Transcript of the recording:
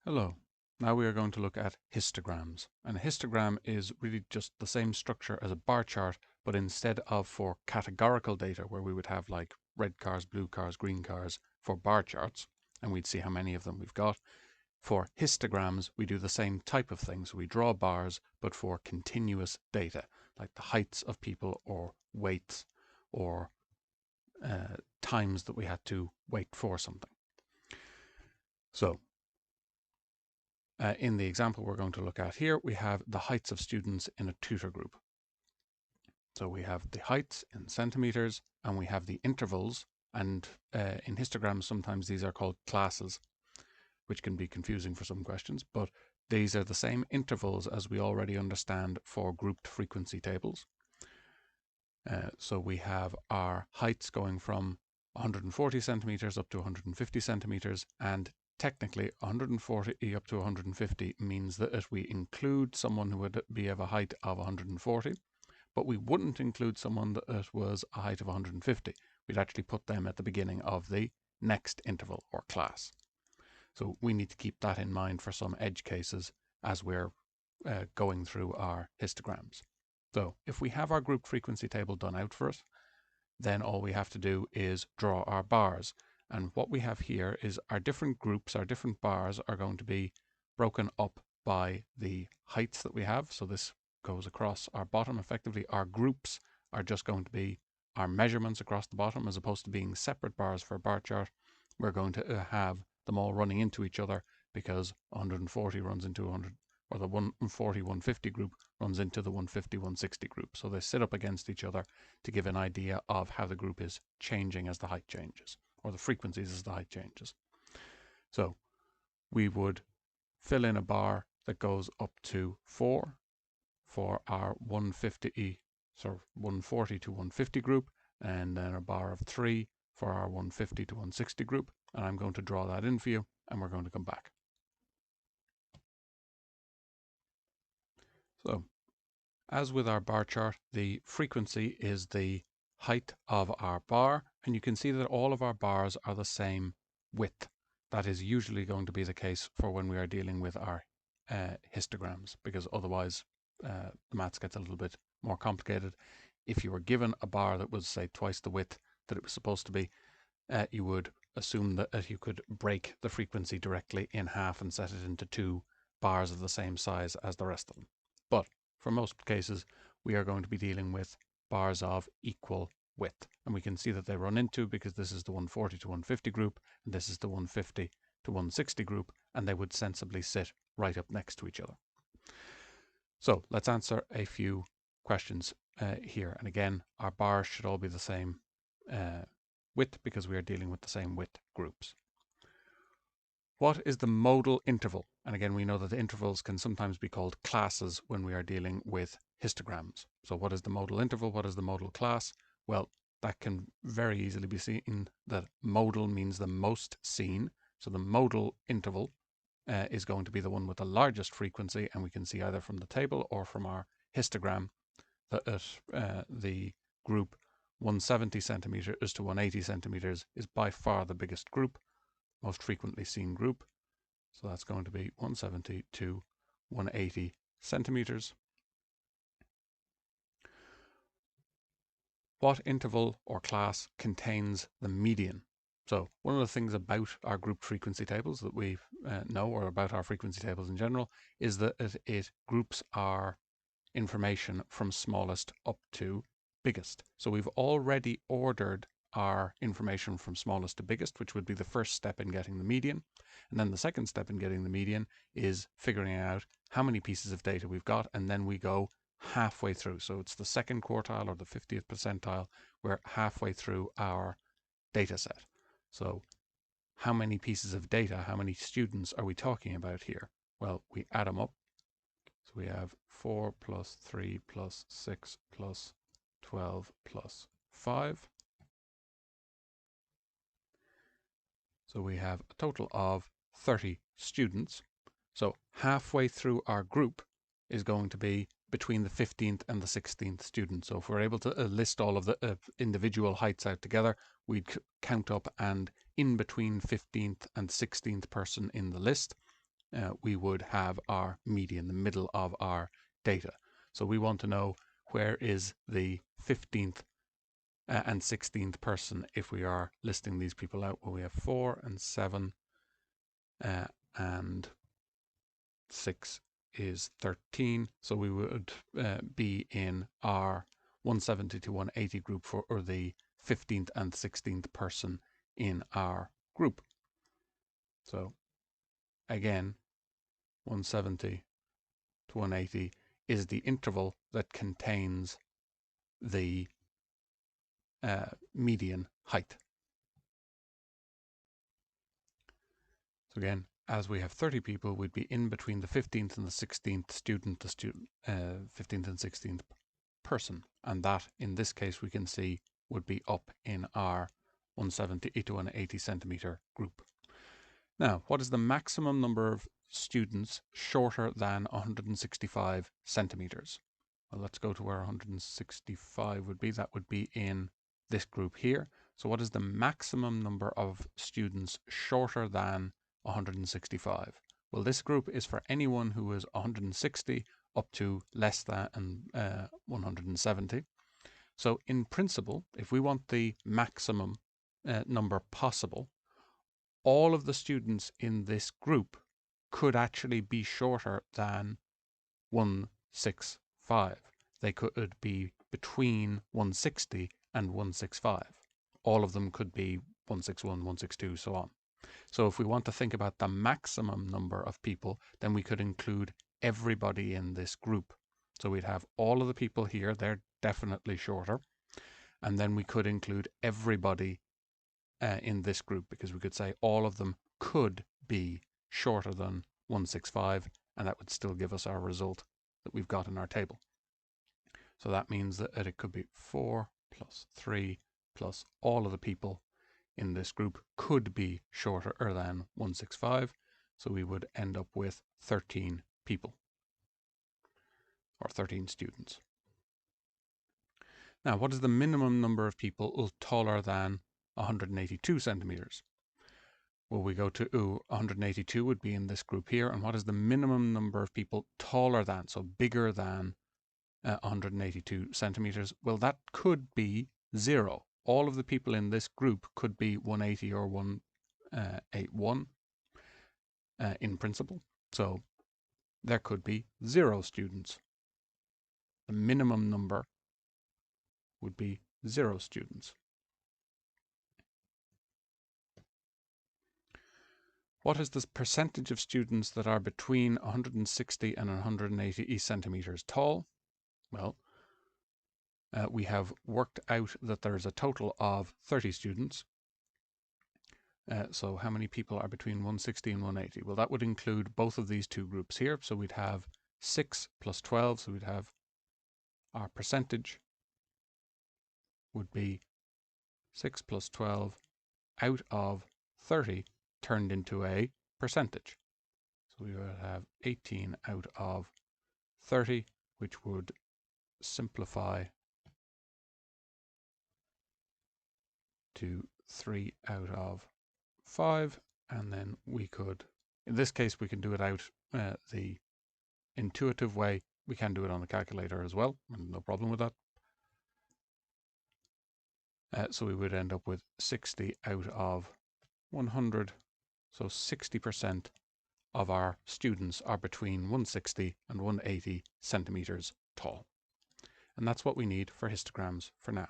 Hello. Now we are going to look at histograms. And a histogram is really just the same structure as a bar chart, but instead of for categorical data where we would have like red cars, blue cars, green cars for bar charts, and we'd see how many of them we've got. For histograms, we do the same type of thing. So we draw bars, but for continuous data, like the heights of people or weights or times that we had to wait for something. So in the example we're going to look at here, we have the heights of students in a tutor group. So we have the heights in centimeters and we have the intervals, and in histograms sometimes these are called classes, which can be confusing for some questions, but these are the same intervals as we already understand for grouped frequency tables. So we have our heights going from 140 centimeters up to 150 centimeters, and technically 140 up to 150 means that if we include someone who would be of a height of 140, but we wouldn't include someone that was a height of 150. We'd actually put them at the beginning of the next interval or class. So we need to keep that in mind for some edge cases as we're going through our histograms. So if we have our group frequency table done out for us, then all we have to do is draw our bars. And what we have here is our different groups, our different bars are going to be broken up by the heights that we have. So this goes across our bottom. Effectively, our groups are just going to be our measurements across the bottom, as opposed to being separate bars for a bar chart. We're going to have them all running into each other because 140 runs into 100, or the 140, 150 group runs into the 150, 160 group. So they sit up against each other to give an idea of how the group is changing as the height changes, or the frequencies as the height changes. So we would fill in a bar that goes up to 4 for our 140 to 150 group, and then a bar of 3 for our 150 to 160 group. And I'm going to draw that in for you, and we're going to come back. So as with our bar chart, the frequency is the height of our bar, and you can see that all of our bars are the same width. That is usually going to be the case for when we are dealing with our histograms, because otherwise the maths gets a little bit more complicated. If you were given a bar that was, say, twice the width that it was supposed to be, you would assume that you could break the frequency directly in half and set it into two bars of the same size as the rest of them. But for most cases, we are going to be dealing with bars of equal width. And we can see that they run into, because this is the 140 to 150 group, and this is the 150 to 160 group, and they would sensibly sit right up next to each other. So let's answer a few questions here. And again, our bars should all be the same width because we are dealing with the same width groups. What is the modal interval? And again, we know that the intervals can sometimes be called classes when we are dealing with histograms. So what is the modal interval? What is the modal class? Well, that can very easily be seen that modal means the most seen. So the modal interval is going to be the one with the largest frequency, and we can see either from the table or from our histogram that the group 170 centimeters to 180 centimeters is by far the biggest group, most frequently seen group. So that's going to be 170 to 180 centimeters. What interval or class contains the median? So one of the things about our group frequency tables that we know, or about our frequency tables in general, is that it groups our information from smallest up to biggest. So we've already ordered our information from smallest to biggest, which would be the first step in getting the median. And then the second step in getting the median is figuring out how many pieces of data we've got, and then we go halfway through. So it's the second quartile or the 50th percentile. We're halfway through our data set. So how many pieces of data, how many students are we talking about here? Well, we add them up. So we have 4 plus 3 plus 6 plus 12 plus 5. So we have a total of 30 students. So halfway through our group is going to be between the 15th and the 16th student. So if we're able to list all of the individual heights out together, we'd count up, and in between 15th and 16th person in the list we would have our median, the middle of our data. So we want to know where is the 15th and 16th person if we are listing these people out. Well, we have 4 and 7 and 6 is 13. So we would be in our 170 to 180 group for the 15th and 16th person in our group. So again, 170 to 180 is the interval that contains the median height. So again, as we have 30 people, we'd be in between the 15th and the 16th student, 15th and 16th person. And that, in this case, we can see would be up in our 170 to 180 centimeter group. Now, what is the maximum number of students shorter than 165 centimeters? Well, let's go to where 165 would be. That would be in this group here. So what is the maximum number of students shorter than 165? Well, this group is for anyone who is 160 up to less than 170. So in principle, if we want the maximum number possible, all of the students in this group could actually be shorter than 165. They could be between 160 and 165. All of them could be 161, 162, so on. So if we want to think about the maximum number of people, then we could include everybody in this group. So we'd have all of the people here, they're definitely shorter. And then we could include everybody in this group, because we could say all of them could be shorter than 165, and that would still give us our result that we've got in our table. So that means that it could be 4 plus 3 plus all of the people in this group could be shorter than 165. So we would end up with 13 people, or 13 students. Now, what is the minimum number of people taller than 182 centimeters? Well, we go to 182 would be in this group here. And what is the minimum number of people taller than, so bigger than 182 centimeters? Well, that could be 0. All of the people in this group could be 180 or 181 in principle. So there could be 0 students. The minimum number would be 0 students. What is the percentage of students that are between 160 and 180 centimeters tall? Well, we have worked out that there's a total of 30 students. So how many people are between 160 and 180? Well, that would include both of these two groups here. So we'd have 6 plus 12. So we'd have our percentage would be 6 plus 12 out of 30 turned into a percentage. So we would have 18 out of 30, which would simplify to 3 out of 5. And then we could, in this case, we can do it out the intuitive way. We can do it on the calculator as well, and no problem with that. So we would end up with 60 out of 100. So 60% of our students are between 160 and 180 centimeters tall. And that's what we need for histograms for now.